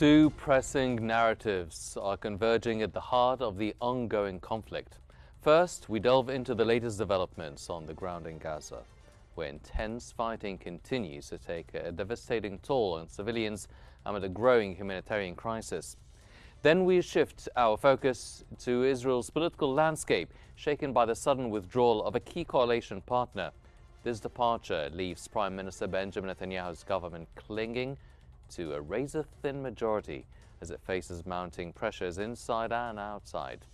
Two pressing narratives are converging at the heart of the ongoing conflict. First, we delve into the latest developments on the ground in Gaza, where intense fighting continues to take a devastating toll on civilians amid a growing humanitarian crisis. Then we shift our focus to Israel's political landscape, shaken by the sudden withdrawal of a key coalition partner. This departure leaves Prime Minister Benjamin Netanyahu's government clinging to a razor-thin majority as it faces mounting pressures inside and outside.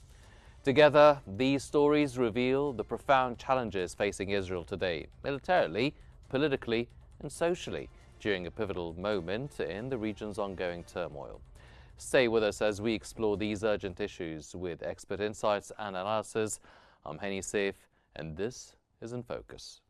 Together, these stories reveal the profound challenges facing Israel today, militarily, politically, and socially, during a pivotal moment in the region's ongoing turmoil. Stay with us as we explore these urgent issues with expert insights and analysis. I'm Henny Saif, and this is In Focus.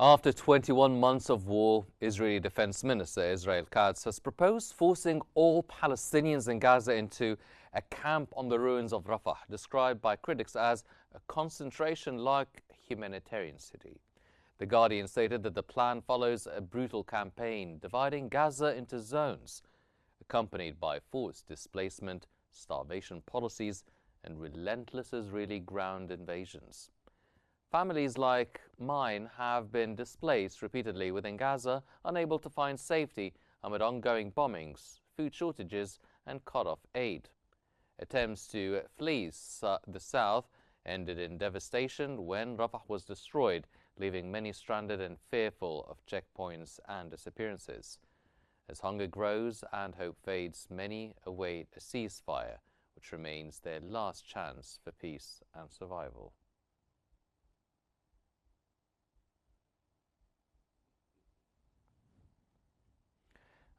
After 21 months of war, Israeli Defense Minister Israel Katz has proposed forcing all Palestinians in Gaza into a camp on the ruins of Rafah, described by critics as a concentration-like humanitarian city. The Guardian stated that the plan follows a brutal campaign dividing Gaza into zones, accompanied by forced displacement, starvation policies, and relentless Israeli ground invasions. Families like mine have been displaced repeatedly within Gaza, unable to find safety amid ongoing bombings, food shortages, and cut-off aid. Attempts to flee the south ended in devastation when Rafah was destroyed, leaving many stranded and fearful of checkpoints and disappearances. As hunger grows and hope fades, many await a ceasefire, which remains their last chance for peace and survival.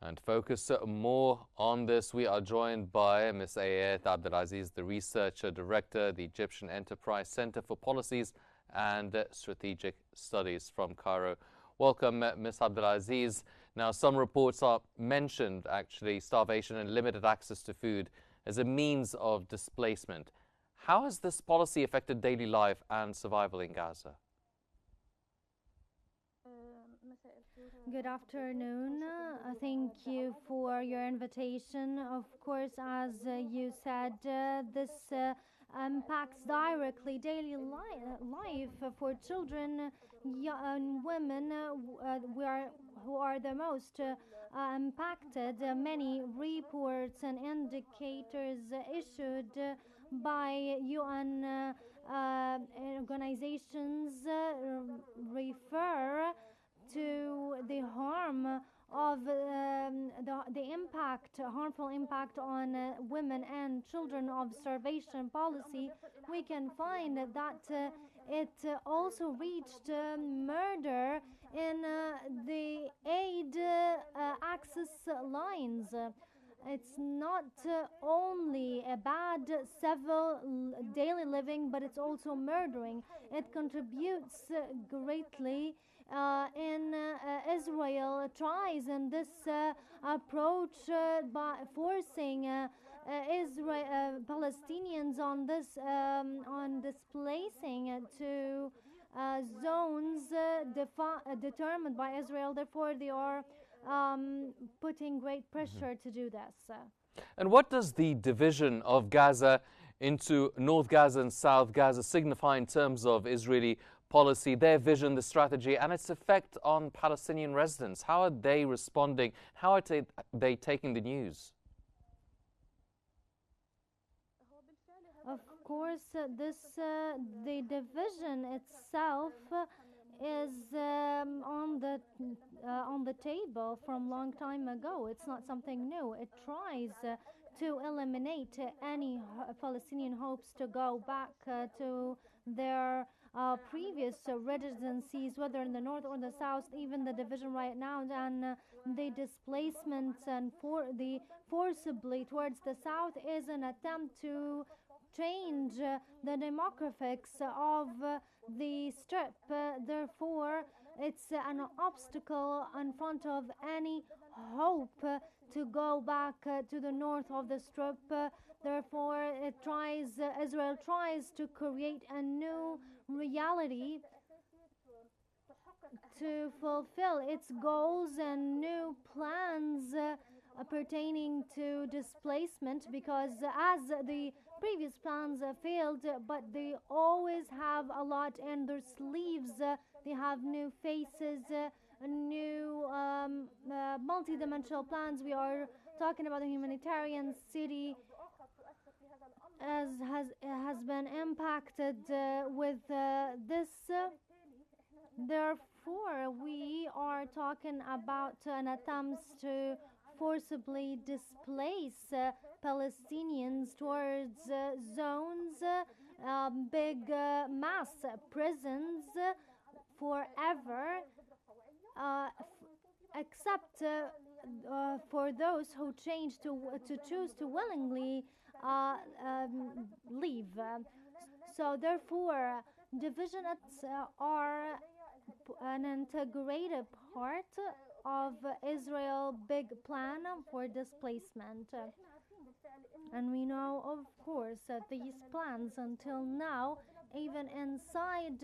And to focus more on this, we are joined by Ms. Ayet Abdelaziz, the Researcher Director, the Egyptian Enterprise Center for Policies and Strategic Studies from Cairo. Welcome, Ms. Abdelaziz. Now, some reports are mentioned, actually, starvation and limited access to food as a means of displacement. How has this policy affected daily life and survival in Gaza? Good afternoon. Thank you for your invitation. Of course, as you said, this impacts directly daily life for children, young women who are the most impacted. Many reports and indicators issued by UN organizations refer to the harm of harmful impact on women and children of starvation policy. We can find that it also reached murder in the aid access lines. It's not only a bad civil daily living, but it's also murdering. It contributes greatly in Israel tries in this approach by forcing Palestinians on this on displacing to zones determined by Israel. Therefore, they are putting great pressure to do this. And what does the division of Gaza into North Gaza and South Gaza signify in terms of Israeli policy, their vision, the strategy, and its effect on Palestinian residents? How are they responding? How are they taking the news? Of course, the division itself is on the table from long time ago. It's not something new. It tries to eliminate any Palestinian hopes to go back to their previous residencies, whether in the north or the south. Even the division right now and the displacement and for the forcibly towards the south is an attempt to change the demographics of the strip. Therefore, it's an obstacle in front of any hope to go back to the north of the strip. Therefore, Israel tries to create a new reality to fulfill its goals and new plans pertaining to displacement, because as the previous plans failed, but they always have a lot in their sleeves. They have new faces, new multi-dimensional plans. We are talking about the humanitarian city as has been impacted with this. Therefore, we are talking about an attempt to forcibly displace Palestinians towards zones, big mass prisons forever, except for those who choose to willingly leave. So therefore, divisions are an integrated part of Israel's big plan for displacement. And we know, of course, that these plans until now, even inside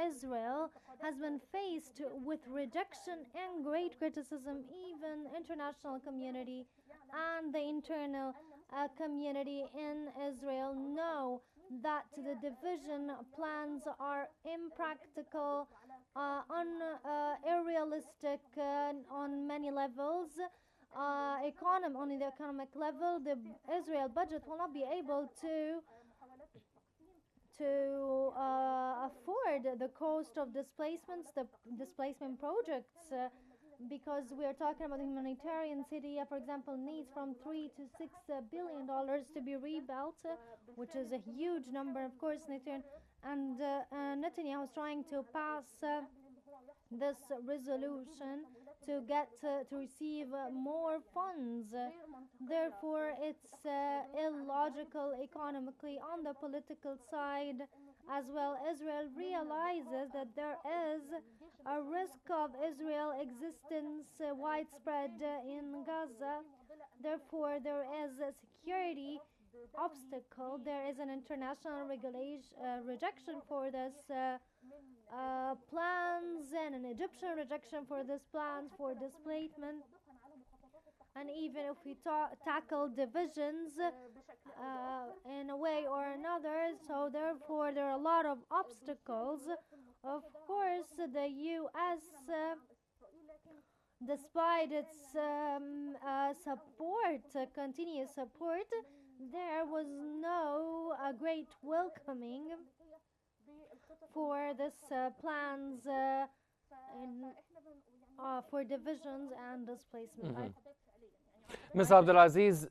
Israel, has been faced with rejection and great criticism. Even international community and the internal community in Israel know that the division plans are impractical, unrealistic on many levels. On the economic level, the Israel budget will not be able to afford the cost of displacements, the displacement projects, because we are talking about the humanitarian city, for example, needs from $3 to $6 billion to be rebuilt, which is a huge number, of course. And Netanyahu is trying to pass this resolution to receive more funds. Therefore, it's illogical economically. On the political side as well, Israel realizes that there is a risk of Israel existence widespread in Gaza. Therefore, there is a security obstacle. There is an international rejection for this plans, and an Egyptian rejection for this plans for displacement. And even if we tackle divisions in a way or another, so therefore there are a lot of obstacles. Of course, the U.S., despite its continuous support, there was no great welcoming for this plans for divisions and displacement. Ms. Abdelaziz,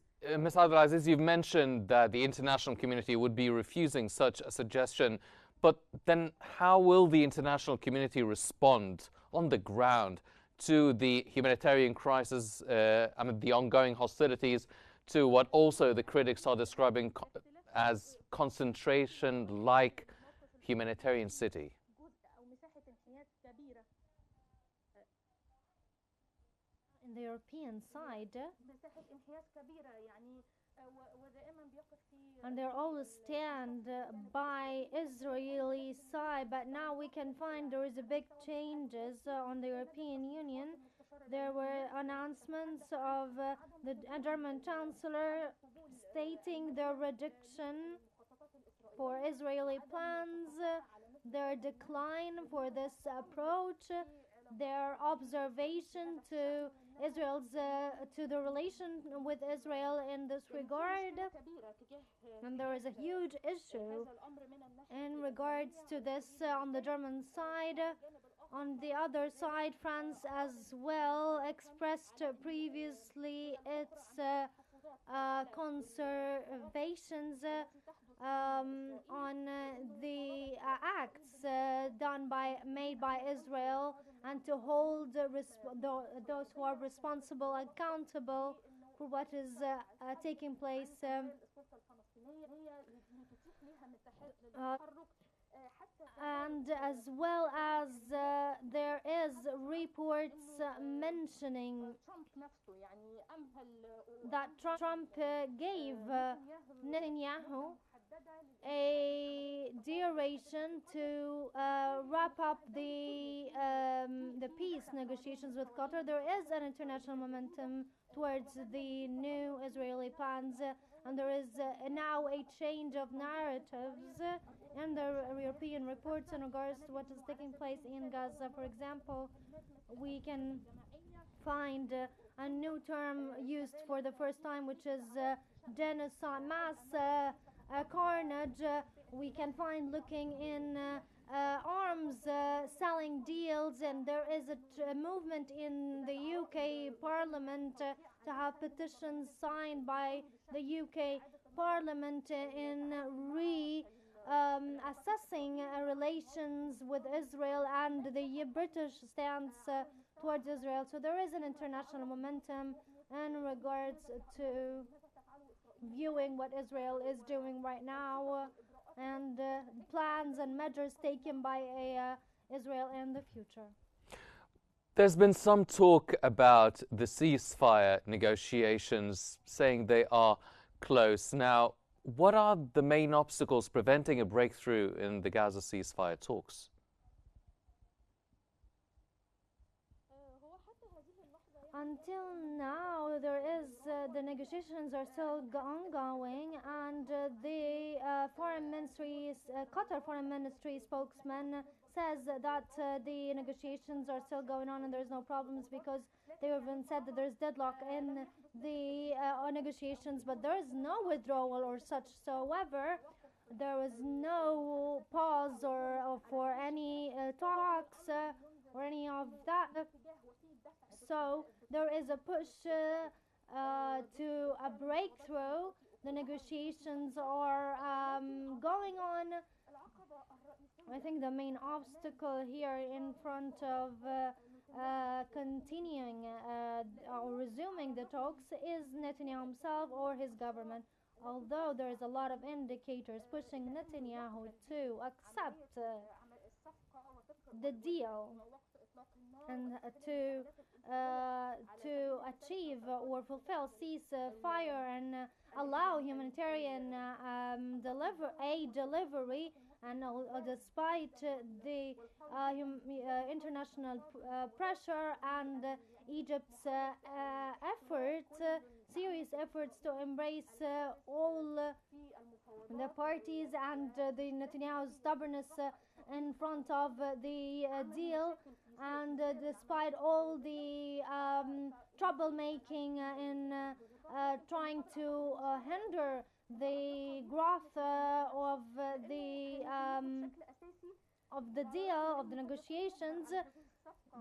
you've mentioned that the international community would be refusing such a suggestion, but then how will the international community respond on the ground to the humanitarian crisis, the ongoing hostilities, to what also the critics are describing as concentration-like humanitarian city? In the European side, and they always stand by Israeli side, but now we can find there is a big changes on the European Union. There were announcements of the German Chancellor stating their rejection for Israeli plans, their decline for this approach, their observation to Israel's to the relation with Israel in this regard. And there is a huge issue in regards to this on the German side. On the other side, France as well expressed previously its conservations on the acts made by Israel, and to hold those who are responsible accountable for what is taking place. Uh, and as well as there is reports mentioning that Trump gave Netanyahu a duration to wrap up the peace negotiations with Qatar. There is an international momentum towards the new Israeli plans, and there is now a change of narratives in the European reports in regards to what is taking place in Gaza. For example, we can find a new term used for the first time, which is genocide, mass carnage. We can find looking in arms selling deals, and there is a movement in the UK Parliament to have petitions signed by the UK Parliament in assessing relations with Israel and the British stance towards Israel. So there is an international momentum in regards to viewing what Israel is doing right now and plans and measures taken by Israel in the future. There's been some talk about the ceasefire negotiations, saying they are close. Now, what are the main obstacles preventing a breakthrough in the Gaza ceasefire talks? Until now, the negotiations are still ongoing, and the Qatar Foreign Ministry spokesman says that the negotiations are still going on and there's no problems, because they even said that there's deadlock in the negotiations, but there is no withdrawal or such. However, there was no pause or for any talks or any of that. So there is a push to a breakthrough. The negotiations are going on. I think the main obstacle here in front of continuing or resuming the talks is Netanyahu himself or his government. Although there is a lot of indicators pushing Netanyahu to accept the deal and to achieve or fulfill ceasefire and allow humanitarian delivery, and despite the international pressure and Egypt's serious efforts to embrace all the parties and the Netanyahu's stubbornness in front of the deal, and despite all the troublemaking in trying to hinder the growth of the deal, of the negotiations,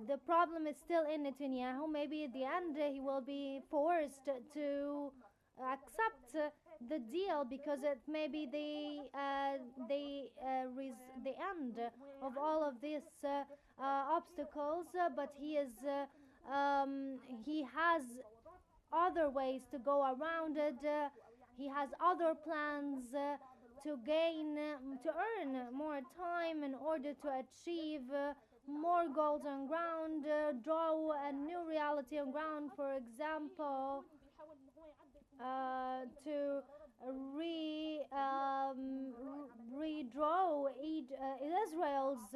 the problem is still in Netanyahu. Maybe at the end he will be forced to accept the deal, because it may be the end of all of these obstacles. But he has other ways to go around it. He has other plans to earn more time in order to achieve more goals on ground, draw a new reality on ground. For example, to redraw Israel's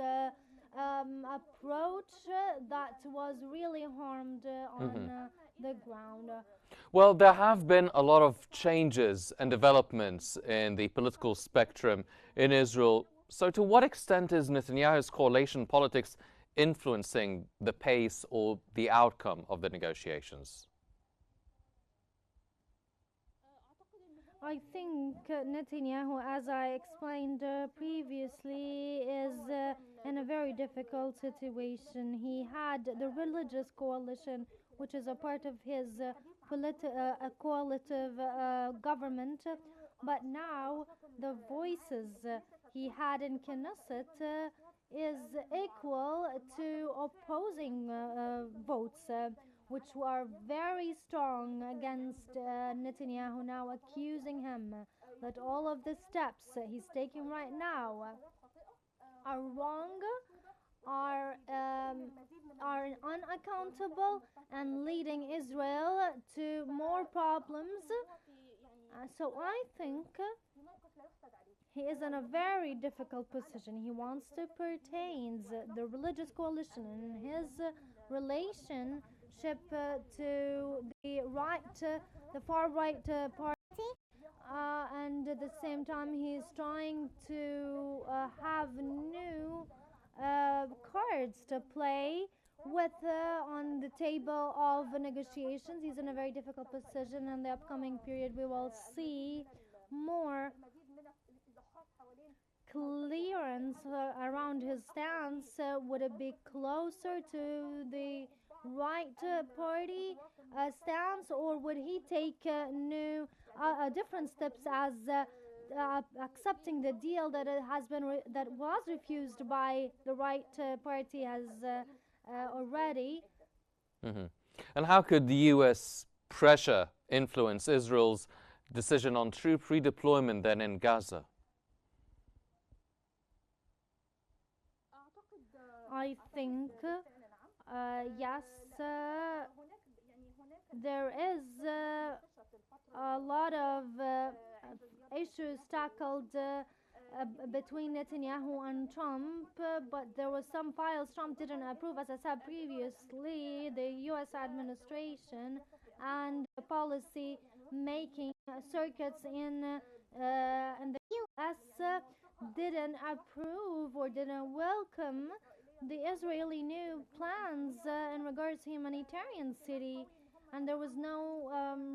approach that was really harmed on the ground. Well, there have been a lot of changes and developments in the political spectrum in Israel. So to what extent is Netanyahu's coalition politics influencing the pace or the outcome of the negotiations? I think Netanyahu, as I explained previously, is in a very difficult situation. He had the religious coalition, which is a part of his a coalitive government, but now the voices he had in Knesset is equal to opposing votes. Which were very strong against Netanyahu, now accusing him that all of the steps he's taking right now are wrong, are unaccountable, and leading Israel to more problems. So I think he is in a very difficult position. He wants to pertain the religious coalition in his relationship to the far right party, and at the same time he is trying to have new cards to play with on the table of negotiations. He's in a very difficult position. In the upcoming period, we will see more clearance around his stance. Would it be closer to the right party stance, or would he take new different steps as accepting the deal that that was refused by the right party has already? Mm-hmm. And how could the U.S. pressure influence Israel's decision on troop redeployment then in Gaza? I think yes, there is a lot of issues tackled between Netanyahu and Trump, but there were some files Trump didn't approve. As I said previously, the U.S. administration and the policy making circuits in the U.S. Didn't approve or didn't welcome the Israeli new plans in regards to humanitarian city, and there was no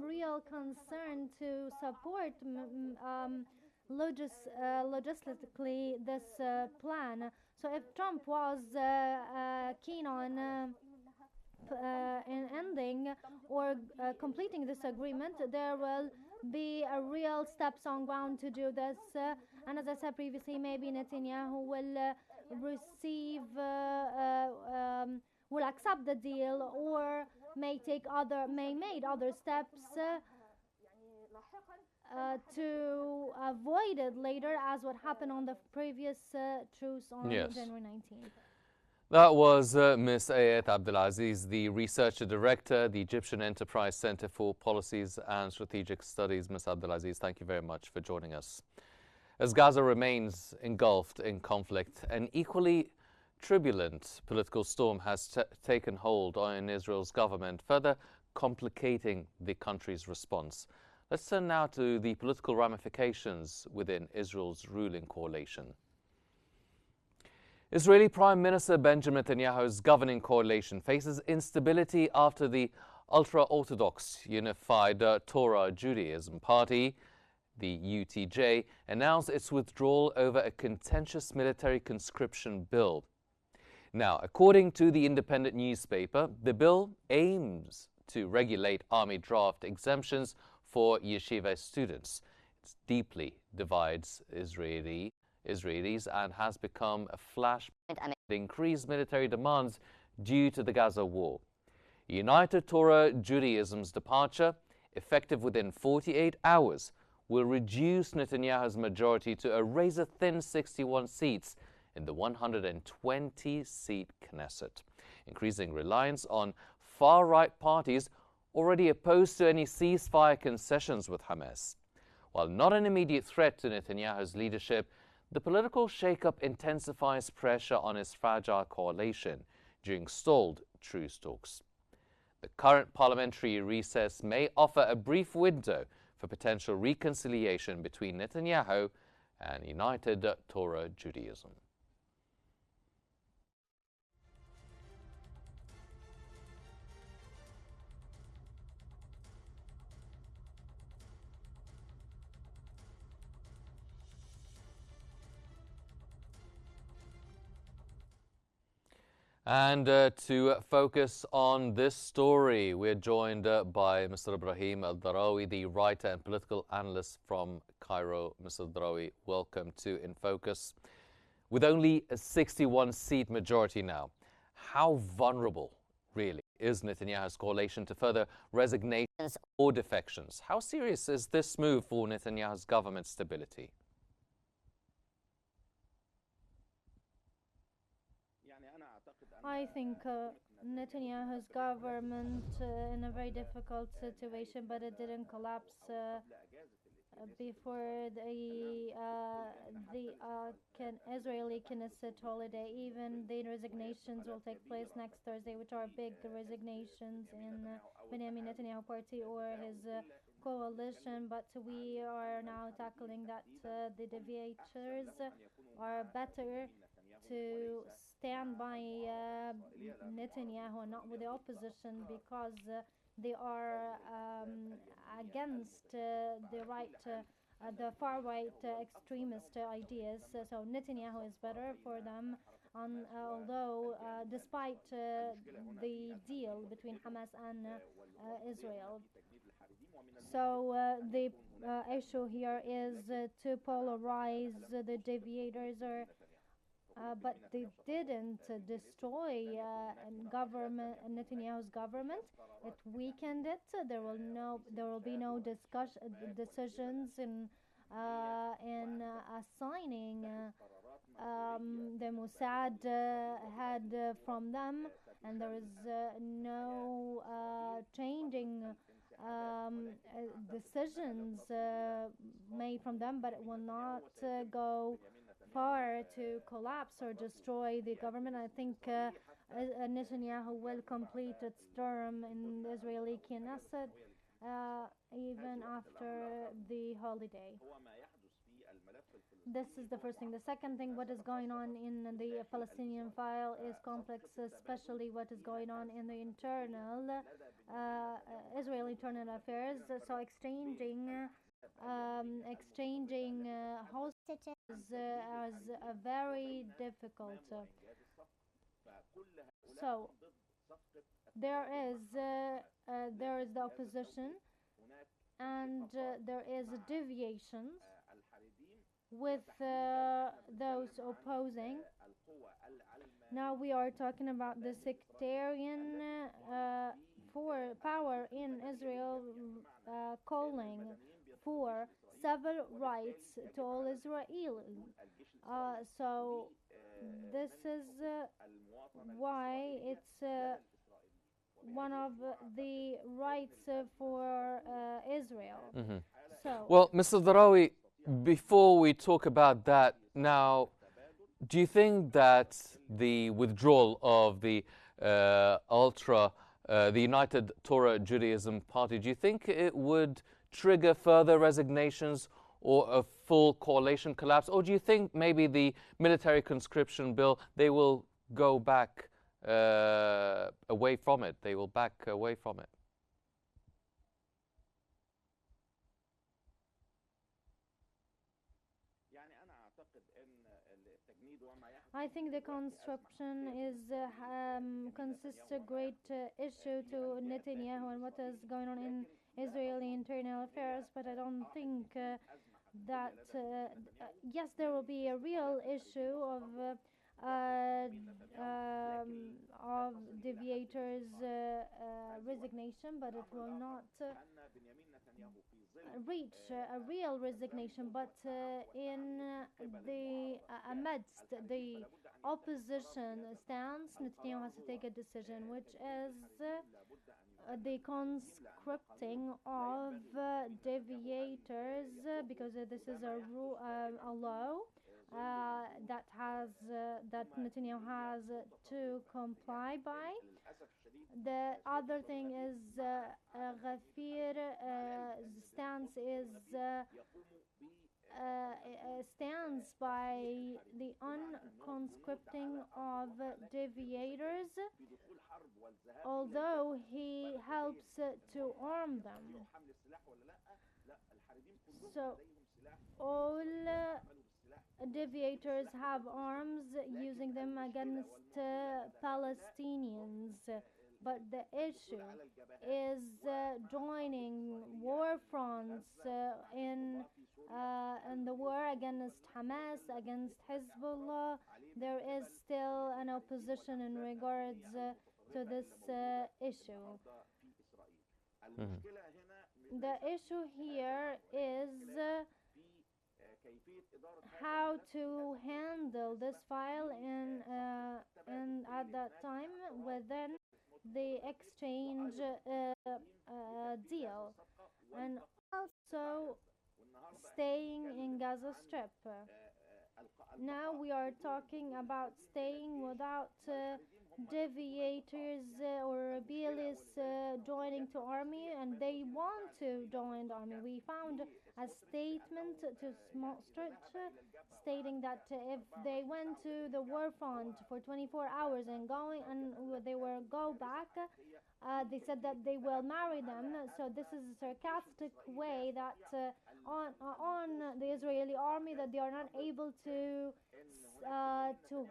real concern to support logistically this plan. So if Trump was keen on in ending or completing this agreement, there will be a real steps on ground to do this. And as I said previously, maybe Netanyahu will receive, will accept the deal, or may make other steps to avoid it later, as what happened on the previous truce on January 19th. That was Ms. Ayet Abdelaziz, the Researcher Director, the Egyptian Enterprise Center for Policies and Strategic Studies. Ms. Abdelaziz, thank you very much for joining us. As Gaza remains engulfed in conflict, an equally turbulent political storm has taken hold on Israel's government, further complicating the country's response. Let's turn now to the political ramifications within Israel's ruling coalition. Israeli Prime Minister Benjamin Netanyahu's governing coalition faces instability after the Ultra-Orthodox Unified Torah Judaism Party, the UTJ, announced its withdrawal over a contentious military conscription bill. Now, according to the independent newspaper, the bill aims to regulate army draft exemptions for yeshiva students. It deeply divides Israelis and has become a flashpoint amid increased military demands due to the Gaza war. United Torah Judaism's departure, effective within 48 hours, will reduce Netanyahu's majority to a razor-thin 61 seats in the 120-seat Knesset, increasing reliance on far-right parties already opposed to any ceasefire concessions with Hamas. While not an immediate threat to Netanyahu's leadership, the political shakeup intensifies pressure on his fragile coalition during stalled truce talks. The current parliamentary recess may offer a brief window for potential reconciliation between Netanyahu and United Torah Judaism. And to focus on this story, we're joined by Mr. Ibrahim Al-Darawi, the writer and political analyst from Cairo. Mr. Al-Darawi, welcome to In Focus. With only a 61-seat majority now, how vulnerable, really, is Netanyahu's coalition to further resignations or defections? How serious is this move for Netanyahu's government stability? I think Netanyahu's government in a very difficult situation, but it didn't collapse before the Israeli Knesset holiday. Even the resignations will take place next Thursday, which are big resignations in Benjamin Netanyahu party or his coalition. But we are now tackling that the deviators are better to stand by Netanyahu and not with the opposition, because they are against the far right extremist ideas. So Netanyahu is better for them, although despite the deal between Hamas and Israel. So the issue here is to polarize the deviators, but they didn't destroy Netanyahu's government. It weakened it. There will be no decisions in assigning the Mossad head from them, and there is no changing decisions made from them, but it will not go far to collapse or destroy the government. I think Netanyahu will complete its term in the Israeli Knesset even after the holiday. This is the first thing. The second thing, what is going on in the Palestinian file is complex, especially what is going on in the internal Israeli internal affairs. So exchanging hostages is very difficult. So there is the opposition, and there is deviations with those opposing. Now we are talking about the sectarian for power in Israel calling for civil rights to all Israelis. So this is why it's one of the rights for Israel. Mm-hmm. So, well, Mr. Darawi, before we talk about that now, do you think that the withdrawal of the the United Torah Judaism Party, do you think it would trigger further resignations or a full coalition collapse? Or do you think maybe the military conscription bill, they will go back away from it? They will back away from it? I think the conscription consists a great issue to Netanyahu and what is going on in Israeli internal affairs, but I don't think that yes, there will be a real issue of deviators resignation, but it will not reach a real resignation. But in the amidst the opposition stance, Netanyahu has to take a decision, which is the conscripting of deviators, because this is a law that Netanyahu has to comply by. The other thing is Ghafir stance stands by the unconscripting of deviators, although he helps to arm them. So all deviators have arms using them against Palestinians. But the issue is joining war fronts in the war against Hamas, against Hezbollah. There is still an opposition in regards to this issue. The issue here is how to handle this file and at that time within the exchange deal, and also staying in Gaza Strip. Now we are talking about staying without deviators or rebellious joining to army, and they want to join the army. We found a statement to Stretch stating that if they went to the war front for 24 hours and they will go back, they said that they will marry them. So this is a sarcastic way that on the Israeli army, that they are not able to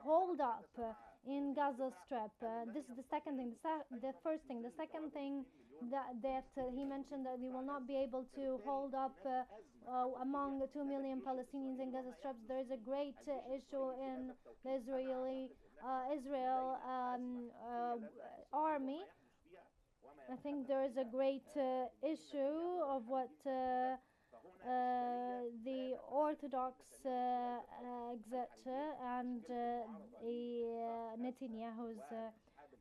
hold up in Gaza Strip. This is the second thing. The first thing. The second thing that he mentioned, that they will not be able to hold up among 2 million Palestinians in Gaza Strip. There is a great issue in the Israel army. I think there is a great issue of what the Orthodox exit and Netanyahu's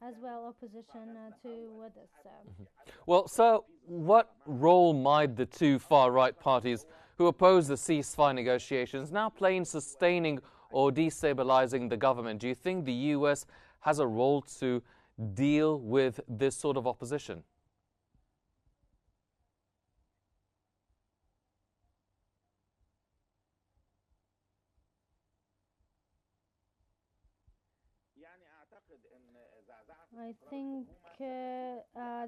as well opposition to this. Well, so what role might the two far-right parties who oppose the ceasefire negotiations now play in sustaining or destabilizing the government? Do you think the U.S. has a role to deal with this sort of opposition? I think the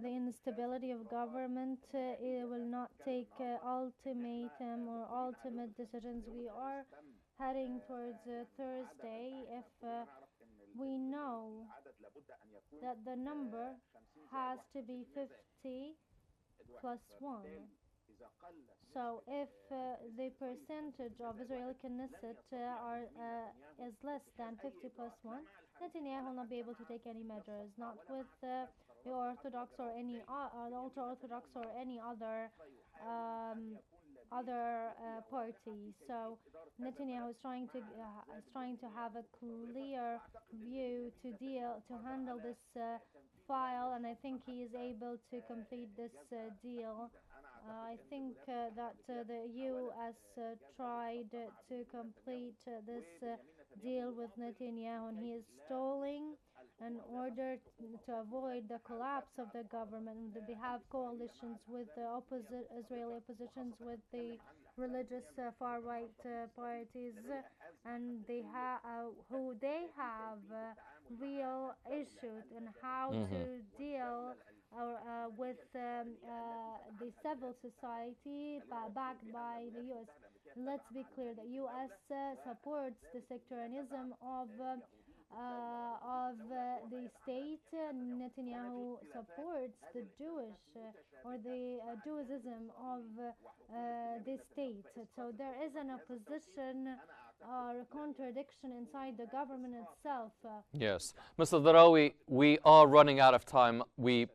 instability of government it will not take ultimatum or ultimate decisions. We are heading towards Thursday. If we know that the number has to be 50 plus 1. So if the percentage of Israeli Knesset is less than 50 plus 1, Netanyahu will not be able to take any measures, not with the Orthodox or any Ultra-Orthodox or any other party. So Netanyahu is trying to have a clear view to handle this file, and I think he is able to complete this deal. I think that the U.S. tried to complete this deal with Netanyahu, and he is stalling in order to avoid the collapse of the government. They have coalitions with the Israeli oppositions, with the religious far-right parties, and they have real issues in how to deal with the civil society backed by the U.S. Let's be clear, the U.S. supports the sectarianism of the state. Netanyahu supports the Jewish or the Judaism of the state. So there is an opposition or contradiction inside the government itself. Yes. Mr. Darawi, we are running out of time. We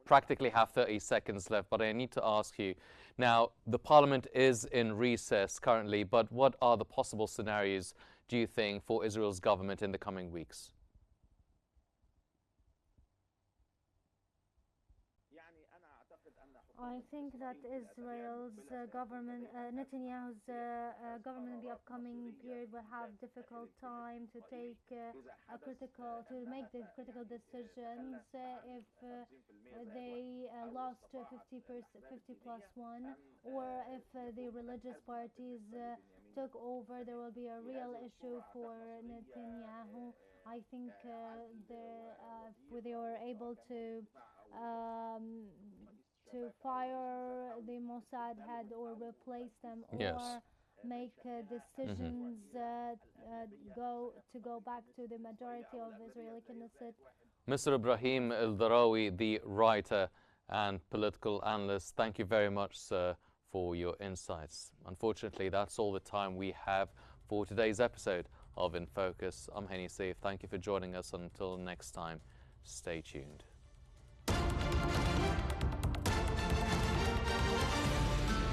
practically have 30 seconds left, but I need to ask you. Now, the parliament is in recess currently, but what are the possible scenarios, do you think, for Israel's government in the coming weeks? I think that Israel's government, Netanyahu's government in the upcoming period will have difficult time to make the critical decisions if they lost 50 plus 1, or if the religious parties took over. There will be a real issue for Netanyahu. I think they were able to fire the Mossad head or replace them, Yes. or make decisions go back to the majority of Israeli Knesset. Mr. Ibrahim El-Darawi, the writer and political analyst, thank you very much, sir, for your insights. Unfortunately, that's all the time we have for today's episode of In Focus. I'm Henny Saif. Thank you for joining us. Until next time, stay tuned.